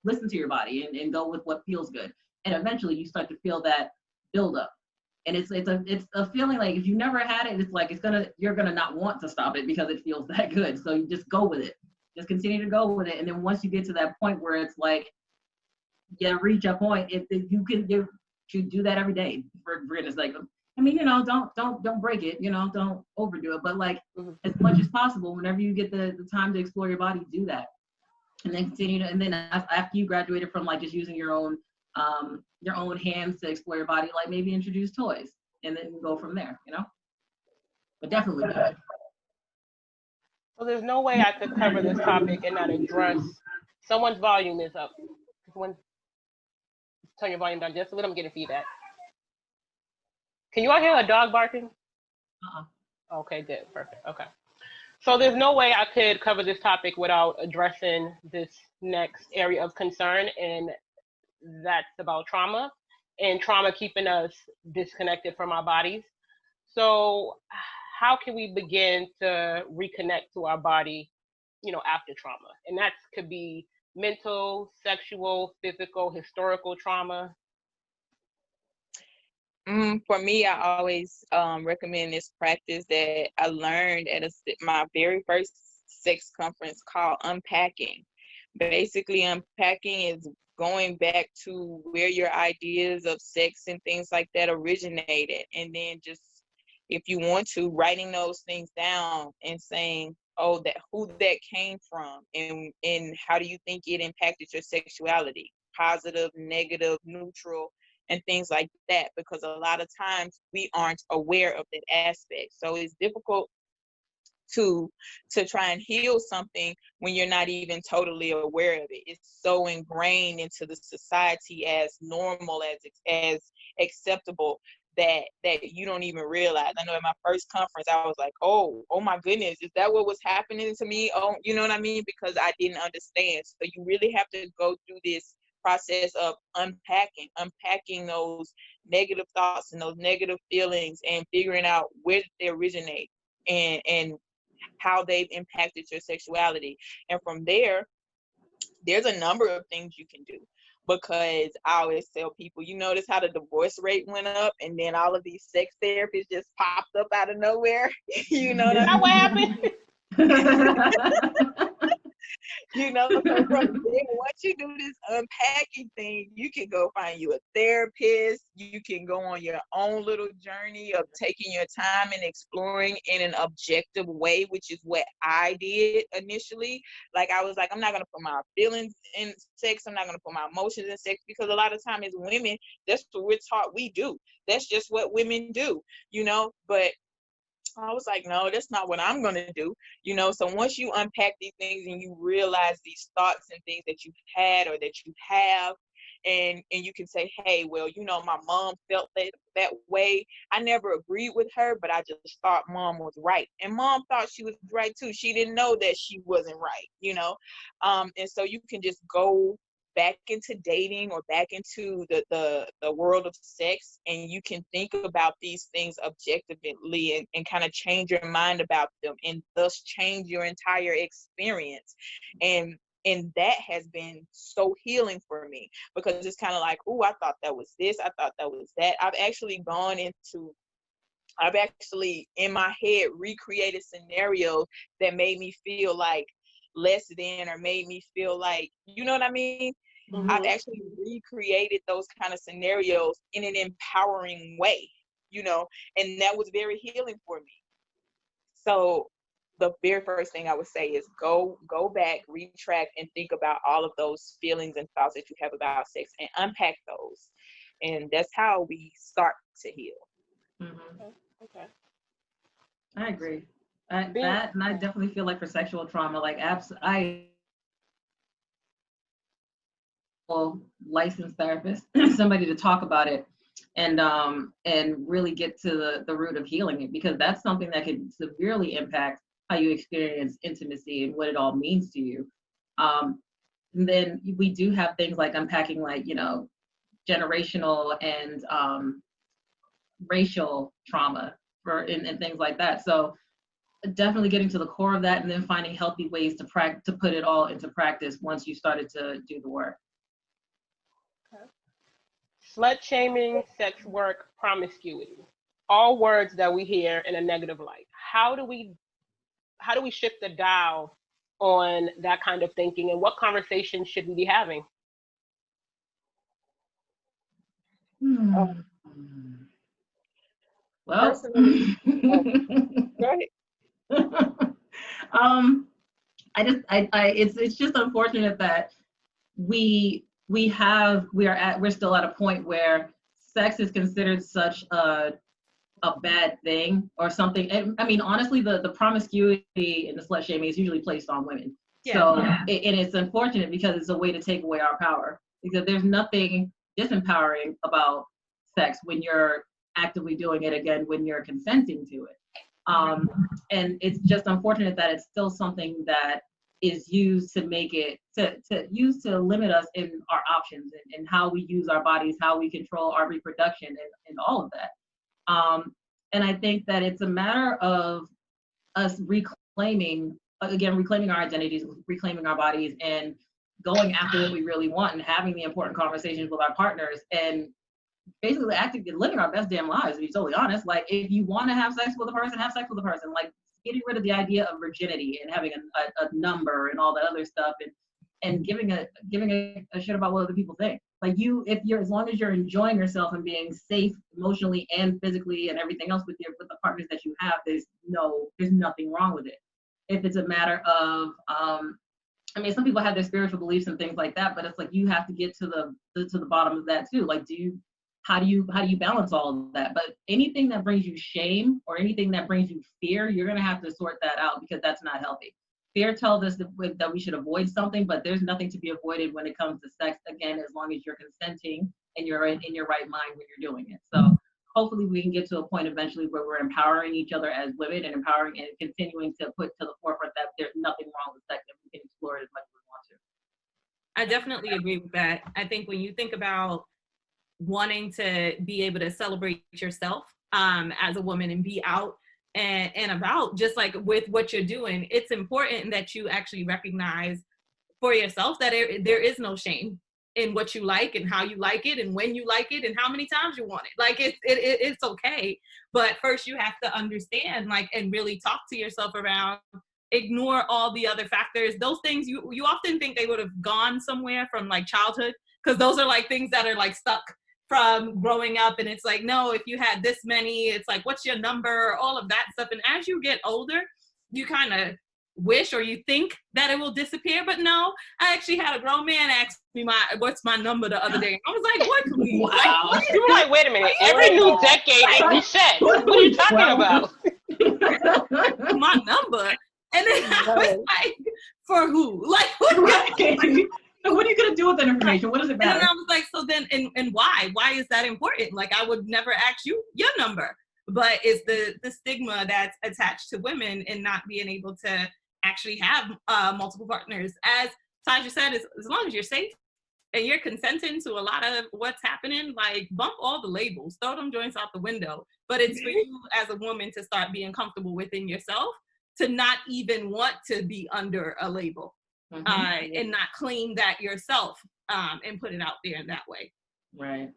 listen to your body and go with what feels good. And eventually you start to feel that build up. And it's a feeling like if you never had it, it's like you're gonna not want to stop it because it feels that good. So you just go with it. Just continue to go with it. And then once you get to that point where it's like you reach a point, you should do that every day for goodness sake. I mean, you know, don't break it, you know, don't overdo it. But like as much as possible, whenever you get the time to explore your body, do that. And then continue to, and then after you graduated from like just using your own hands to explore your body, like maybe introduce toys and then go from there, you know? But definitely do it. So there's no way I could cover this topic and not address someone's volume is up. Turn your volume down just a little. I'm getting feedback. Can you all hear a dog barking? Okay, good, perfect. Okay. So there's no way I could cover this topic without addressing this next area of concern, and that's about trauma and trauma keeping us disconnected from our bodies. So how can we begin to reconnect to our body, you know, after trauma? And that could be mental, sexual, physical, historical trauma. For me, I always recommend this practice that I learned at my very first sex conference called unpacking. Basically, unpacking is going back to where your ideas of sex and things like that originated, and then just, if you want to, writing those things down and saying, oh, who that came from, and how do you think it impacted your sexuality, positive, negative, neutral, and things like that, because a lot of times we aren't aware of that aspect. So it's difficult to try and heal something when you're not even totally aware of it. It's so ingrained into the society as normal, as acceptable, that you don't even realize. I know at my first conference, I was like, oh my goodness, is that what was happening to me? Oh, you know what I mean? Because I didn't understand. So you really have to go through this process of unpacking those negative thoughts and those negative feelings and figuring out where they originate and how they've impacted your sexuality. And from there, there's a number of things you can do. Because I always tell people, you notice how the divorce rate went up, and then all of these sex therapists just popped up out of nowhere. You know, that's what happened. You know, so from there, once you do this unpacking thing, you can go find you a therapist. You can go on your own little journey of taking your time and exploring in an objective way, which is what I did initially. Like, I was like, I'm not going to put my feelings in sex. I'm not going to put my emotions in sex, because a lot of time as women, that's what we're taught we do. That's just what women do, you know, but I was like, no, that's not what I'm going to do. You know, so once you unpack these things and you realize these thoughts and things that you've had or that you have, and you can say, hey, well, you know, my mom felt that way. I never agreed with her, but I just thought mom was right. And mom thought she was right too. She didn't know that she wasn't right, you know. And so you can just go back into dating or back into the world of sex, and you can think about these things objectively and kind of change your mind about them, and thus change your entire experience. And that has been so healing for me, because it's kind of like, oh, I thought that was this, I thought that was that. I've actually in my head recreated scenarios that made me feel like less than, or made me feel like, you know what I mean? Mm-hmm. I've actually recreated those kind of scenarios in an empowering way, you know, and that was very healing for me. So the very first thing I would say is go back, retract, and think about all of those feelings and thoughts that you have about sex, and unpack those. And that's how we start to heal. Mm-hmm. Okay. I agree. And I definitely feel like for sexual trauma, like I licensed therapist, somebody to talk about it and really get to the root of healing it, because that's something that could severely impact how you experience intimacy and what it all means to you. And then we do have things like unpacking, like, you know, generational and racial trauma and things like that. So definitely getting to the core of that, and then finding healthy ways to put it all into practice once you started to do the work. Okay. Slut shaming, sex work, promiscuity, all words that we hear in a negative light. How do we shift the dial on that kind of thinking, and what conversations should we be having? Well, Personally, go ahead. It's just unfortunate that we're still at a point where sex is considered such a bad thing or something. And I mean, honestly, the promiscuity and the slut shaming is usually placed on women. Yeah. So, and it's unfortunate because it's a way to take away our power, because there's nothing disempowering about sex when you're actively doing it, again, when you're consenting to it. And it's just unfortunate that it's still something that is used to make it, to limit us in our options and how we use our bodies, how we control our reproduction and all of that. And I think that it's a matter of us reclaiming our identities, reclaiming our bodies, and going after what we really want, and having the important conversations with our partners, and basically living our best damn lives, to be totally honest. Like, if you want to have sex with a person, have sex with a person. Like, getting rid of the idea of virginity and having a number and all that other stuff, and giving a shit about what other people think. Like, as long as you're enjoying yourself and being safe emotionally and physically and everything else with the partners that you have, there's nothing wrong with it. If it's a matter of, I mean, some people have their spiritual beliefs and things like that, but it's like, you have to get to the bottom of that too. Like, how do you balance all of that? But anything that brings you shame or anything that brings you fear, you're going to have to sort that out, because that's not healthy. Fear tells us that we should avoid something, but there's nothing to be avoided when it comes to sex, again, as long as you're consenting and you're in your right mind when you're doing it. So hopefully we can get to a point eventually where we're empowering each other as women, and empowering and continuing to put to the forefront that there's nothing wrong with sex, and we can explore it as much as we want to. I definitely agree with that. I think when you think about wanting to be able to celebrate yourself as a woman and be out and about, just like with what you're doing, it's important that you actually recognize for yourself that there is no shame in what you like and how you like it and when you like it and how many times you want it. Like, it's okay. But first you have to understand, like, and really talk to yourself around, ignore all the other factors. Those things you often think they would have gone somewhere from like childhood, because those are like things that are like stuck from growing up. And it's like, no, if you had this many, it's like, what's your number, all of that stuff. And as you get older, you kind of wish or you think that it will disappear. But no, I actually had a grown man ask me what's my number the other day. I was like, what? Wow. Like, you were like, wait a minute, every new decade it reset. What are you talking about? My number. And then I was like, for who? Like, so what are you going to do with that information? What does it matter? And then I was like, so then, and why? Why is that important? Like, I would never ask you your number. But it's the stigma that's attached to women and not being able to actually have multiple partners. As Taja said, as long as you're safe and you're consenting to a lot of what's happening, like bump all the labels, throw them joints out the window. But it's for you as a woman to start being comfortable within yourself, to not even want to be under a label, and not claim that yourself, and put it out there in that way. Right.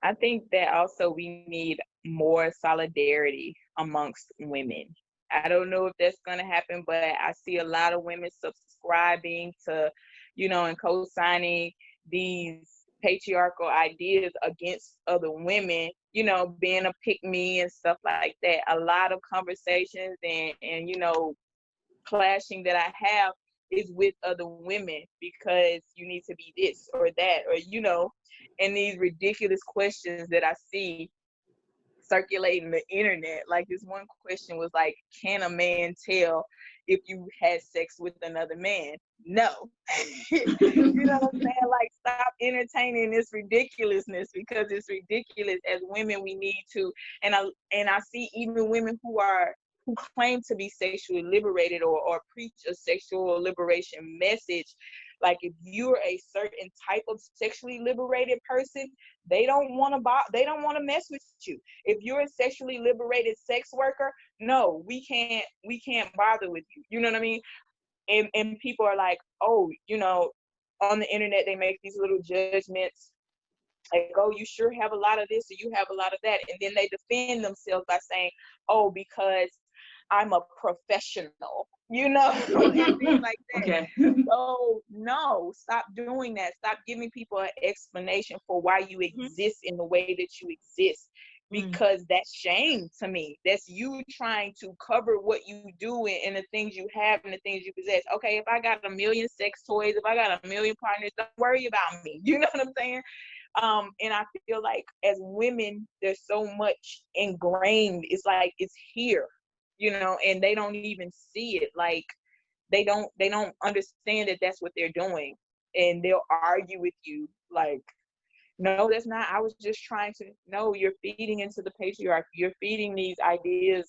I think that also we need more solidarity amongst women. I don't know if that's going to happen, but I see a lot of women subscribing to, and co-signing these patriarchal ideas against other women, being a pick-me and stuff like that. A lot of conversations and clashing that I have is with other women because you need to be this or that, or, and these ridiculous questions that I see circulating the internet. Like this one question was like, can a man tell if you had sex with another man? No. You know what I'm saying? Like, stop entertaining this ridiculousness, because it's ridiculous. As women, we need to, and I see even women who claim to be sexually liberated or preach a sexual liberation message. Like, if you're a certain type of sexually liberated person, they don't want to mess with you. If you're a sexually liberated sex worker, no, we can't bother with you. You know what I mean? And people are like, oh, on the internet they make these little judgments, like, oh, you sure have a lot of this or you have a lot of that, and then they defend themselves by saying, oh, because I'm a professional, and things like that. Okay. So no, stop doing that. Stop giving people an explanation for why you exist in the way that you exist, because that's shame to me. That's you trying to cover what you do and the things you have and the things you possess. Okay, if I got 1 million sex toys, if I got 1 million partners, don't worry about me. You know what I'm saying? And I feel like as women, there's so much ingrained. It's like it's here, and they don't even see it. Like they don't understand that that's what they're doing, and they'll argue with you like, no, that's not. I was just trying to. No, you're feeding into the patriarchy. You're feeding these ideas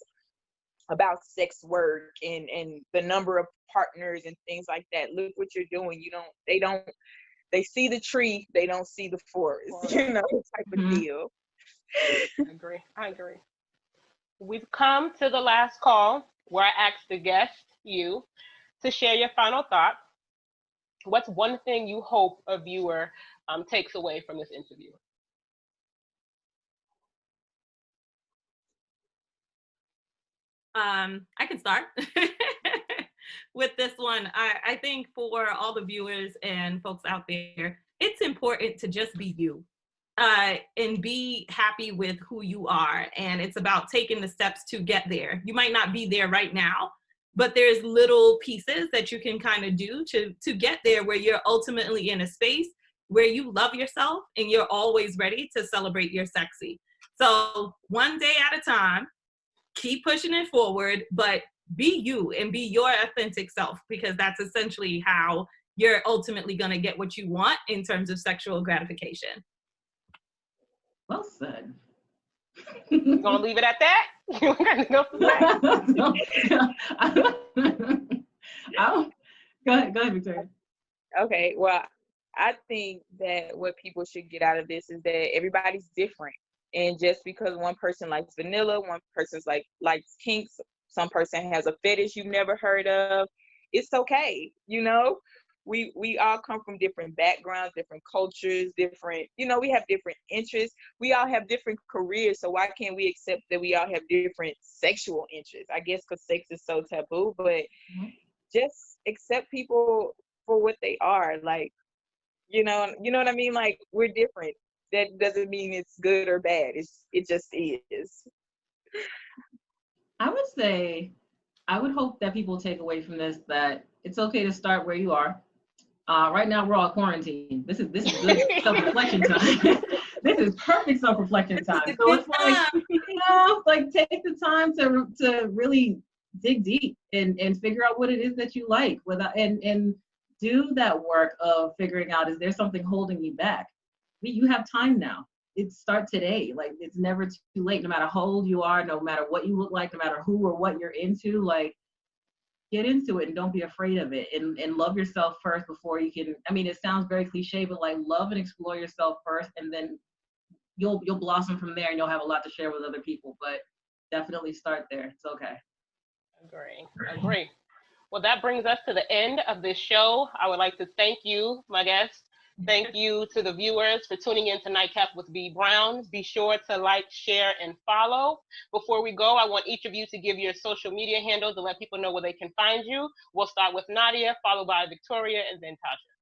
about sex work and the number of partners and things like that. Look what you're doing. They see the tree, they don't see the forest, type of deal. I agree. We've come to the last call where I ask the guest, you, to share your final thoughts. What's one thing you hope a viewer takes away from this interview? I can start with this one. I think for all the viewers and folks out there, it's important to just be you, and be happy with who you are. And it's about taking the steps to get there. You might not be there right now, but there's little pieces that you can kind of do to get there, where you're ultimately in a space where you love yourself and you're always ready to celebrate your sexy. So one day at a time, keep pushing it forward, but be you and be your authentic self, because that's essentially how you're ultimately going to get what you want in terms of sexual gratification. Well said. You gonna leave it at that? You gonna go from there? Go ahead, Victoria. Okay, well, I think that what people should get out of this is that everybody's different. And just because one person likes vanilla, one person's likes kinks, some person has a fetish you've never heard of, it's okay. We all come from different backgrounds, different cultures, different, we have different interests. We all have different careers. So why can't we accept that we all have different sexual interests? I guess because sex is so taboo, but just accept people for what they are. Like, you know what I mean? Like, we're different. That doesn't mean it's good or bad. It just is. I would say, I would hope that people take away from this that it's okay to start where you are. Right now we're all quarantined. This is good self-reflection time. This is perfect self-reflection time. So it's like, take the time to really dig deep and figure out what it is that you like, and do that work of figuring out, is there something holding you back? You have time now. Start today. Like, it's never too late, no matter how old you are, no matter what you look like, no matter who or what you're into. Like, get into it and don't be afraid of it, and love yourself first before you can. I mean, it sounds very cliche, but like love and explore yourself first, and then you'll blossom from there, and you'll have a lot to share with other people. But definitely start there. It's okay. Agree. Well, that brings us to the end of this show. I would like to thank you, my guests. Thank you to the viewers for tuning in to Nightcap with B.Brown. Be sure to like, share, and follow. Before we go, I want each of you to give your social media handles to let people know where they can find you. We'll start with Nadia, followed by Victoria, and then Tasha.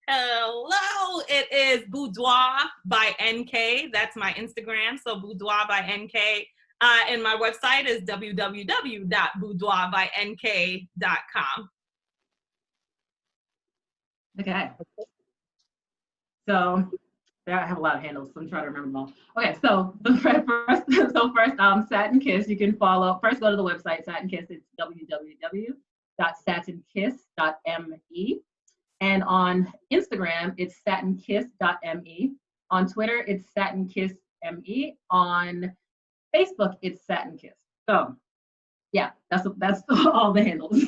Hello, it is Boudoir by NK. That's my Instagram. So Boudoir by NK. And my website is www.boudoirbynk.com. Okay. So I have a lot of handles, so I'm trying to remember them all. Okay, so first, Satin Kiss. You can follow. First, go to the website, Satin Kiss. It's www.satinkiss.me. And on Instagram, it's satinkiss.me. On Twitter, it's satinkissme. On Facebook, it's Satin Kiss. So, yeah, that's all the handles.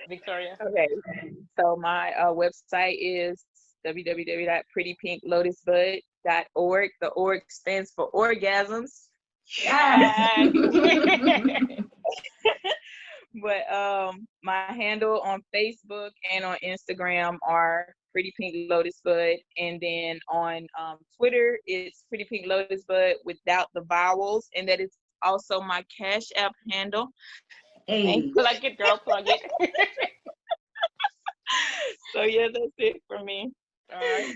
Victoria. Okay, so my website is www.prettypinklotusbud.org. The org stands for orgasms. Yes. But my handle on Facebook and on Instagram are Pretty Pink Lotus Bud, and then on Twitter it's Pretty Pink Lotus Bud without the vowels, and that is also my Cash App handle. Hey. Plug it, girl, plug it. So yeah, that's it for me. All right.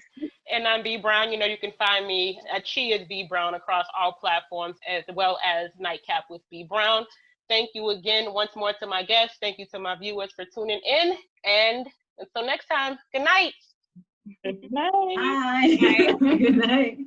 And I'm B.Brown. You know, you can find me at She is B.Brown across all platforms, as well as Nightcap with B.Brown. Thank you again once more to my guests. Thank you to my viewers for tuning in. And until next time, good night. Good night. Bye. Good night.